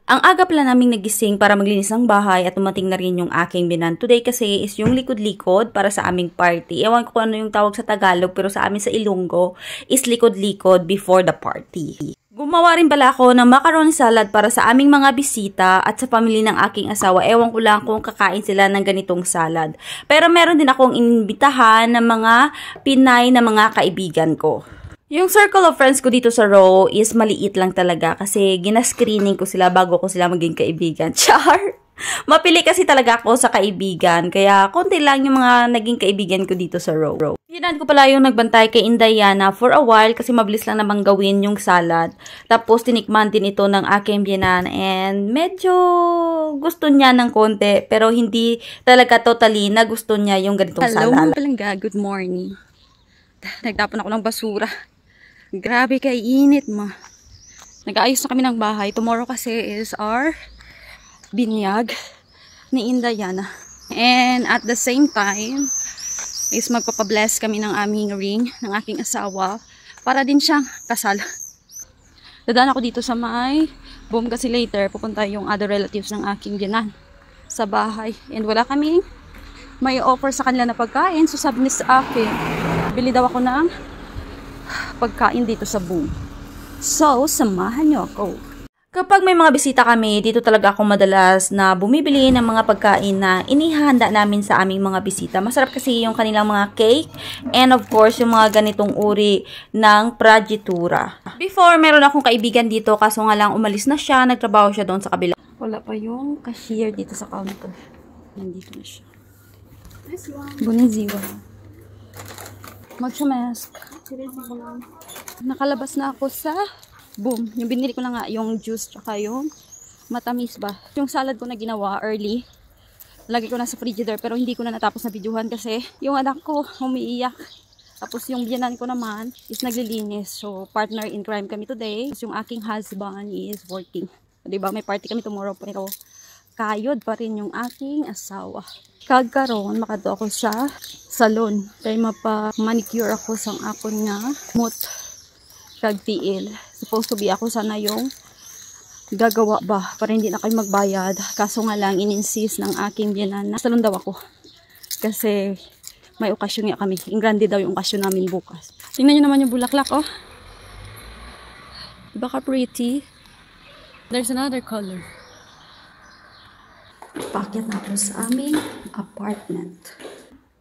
Ang aga pala naming nagising para maglinis ng bahay at dumating na rin yung aking binan. Today kasi is yung likod-likod para sa aming party. Ewan ko kung ano yung tawag sa Tagalog pero sa amin sa Ilonggo is likod-likod before the party. Gumawa rin pala ako ng macaroni salad para sa aming mga bisita at sa pamilya ng aking asawa. Ewan ko lang kung kakain sila ng ganitong salad. Pero meron din akong inimbitahan ng mga Pinay na mga kaibigan ko. Yung circle of friends ko dito sa row is maliit lang talaga kasi gina-screening ko sila bago ko sila maging kaibigan. Char! Mapili kasi talaga ako sa kaibigan kaya konti lang yung mga naging kaibigan ko dito sa row. Pinad ko pala yung nagbantay kay Indayana for a while kasi mabilis lang namang gawin yung salad. Tapos tinikman din ito ng aking biyanan and medyo gusto niya ng konti pero hindi talaga totally na gusto niya yung ganitong salad. Hello palangga, good morning. Nagtapon ako ng basura. Grabe kay init mo. Nag-aayos na kami ng bahay. Tomorrow kasi is our binyag ni Indayana. And at the same time is magpapabless kami ng aming ring ng aking asawa para din siyang kasal. Dadaan ako dito sa may boom kasi later pupunta yung other relatives ng aking biyanan sa bahay. And wala kaming may offer sa kanila na pagkain. So sabi niya sa akin, bili daw ako ng pagkain dito sa boom. So, samahan niyo ako. Kapag may mga bisita kami, dito talaga ako madalas na bumibili ng mga pagkain na inihanda namin sa aming mga bisita. Masarap kasi yung kanilang mga cake and of course yung mga ganitong uri ng prajitura. Before, meron akong kaibigan dito kaso nga lang umalis na siya, nagtrabaho siya doon sa kabila. Wala pa yung cashier dito sa counter. Nandito na siya. Buniziwa. Mask. Nakalabas na ako sa boom. Yung binili ko na nga yung juice tsaka yung matamis ba. Yung salad ko na ginawa early. Lagi ko na sa frigidaire pero hindi ko na natapos na videohan kasi yung anak ko umiiyak. Tapos yung biyanan ko naman is naglilinis. So partner in crime kami today. Yung aking husband is working. Diba may party kami tomorrow pero kayod pa rin yung aking asawa. Kagkaroon, makadto ako sa salon. Kaya mapa-manicure ako sang akon nga mut kagtiil. Supposed to be ako sana yung gagawa ba para hindi na kayo magbayad. Kaso nga lang, in-insist ng aking biyanan na salon daw ako. Kasi may okasyon nga kami. Ingrande daw yung okasyon namin bukas. Tingnan nyo naman yung bulaklak, oh. Diba ka pretty? There's another color. Pakyat na ako sa aming apartment.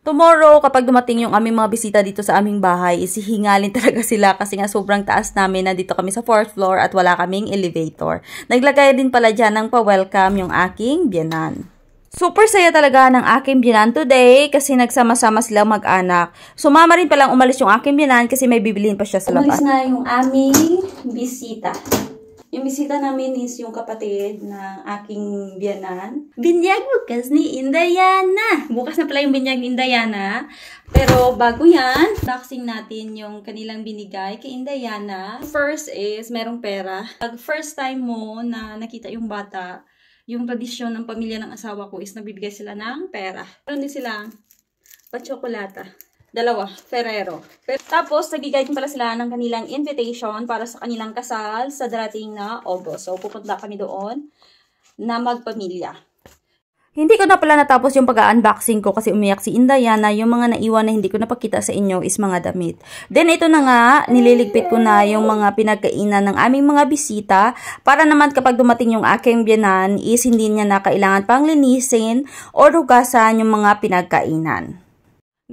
Tomorrow, kapag dumating yung aming mga bisita dito sa aming bahay, isihingalin talaga sila kasi nga sobrang taas namin. Nandito kami sa 4th floor at wala kaming elevator. Naglagay din pala dyan ng pa-welcome yung aking biyanan. Super saya talaga ng aking biyanan today kasi nagsama-sama silang mag-anak. Sumama rin palang umalis yung aking biyanan kasi may bibilhin pa siya sa labas. Umalis na yung aming bisita. Yung bisita namin is yung kapatid ng aking biyanan. Binyag bukas ni Indayana. Bukas na pala yung binyag ni Indayana. Pero bago yan, unboxing natin yung kanilang binigay kay Indayana. First is, merong pera. Pag first time mo na nakita yung bata, yung tradisyon ng pamilya ng asawa ko is nagbibigay sila ng pera. Meron din silang pa-chocolata. Dalawa, Ferrero. Tapos, nagbigay din pala sila ng kanilang invitation para sa kanilang kasal sa darating na August. So, pupunta kami doon na magpamilya. Hindi ko na pala natapos yung pag-unboxing ko kasi umiyak si Indayana. Yung mga naiwan na hindi ko napakita sa inyo is mga damit. Then, ito na nga, nililigpit ko na yung mga pinagkainan ng aming mga bisita para naman kapag dumating yung aking biyanan is hindi niya na kailangan pang linisin o hugasan yung mga pinagkainan.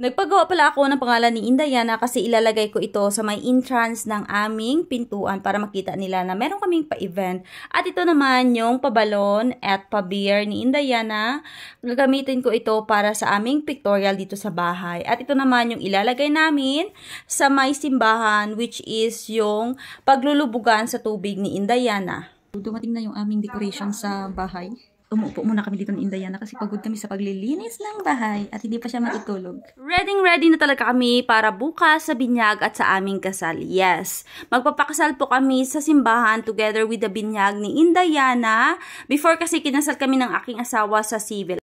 Nagpagawa pala ako ng pangalan ni Indayana kasi ilalagay ko ito sa may entrance ng aming pintuan para makita nila na meron kaming pa-event. At ito naman yung pabalon at pa-beer ni Indayana. Gagamitin ko ito para sa aming pictorial dito sa bahay. At ito naman yung ilalagay namin sa may simbahan which is yung paglulubugan sa tubig ni Indayana. Dumating na yung aming decoration sa bahay. Umupo muna kami dito ng Indayana kasi pagod kami sa paglilinis ng bahay at hindi pa siya matutulog. Ready na talaga kami para bukas sa binyag at sa aming kasal. Yes, magpapakasal po kami sa simbahan together with the binyag ni Indayana. Before kasi kinasal kami ng aking asawa sa civil.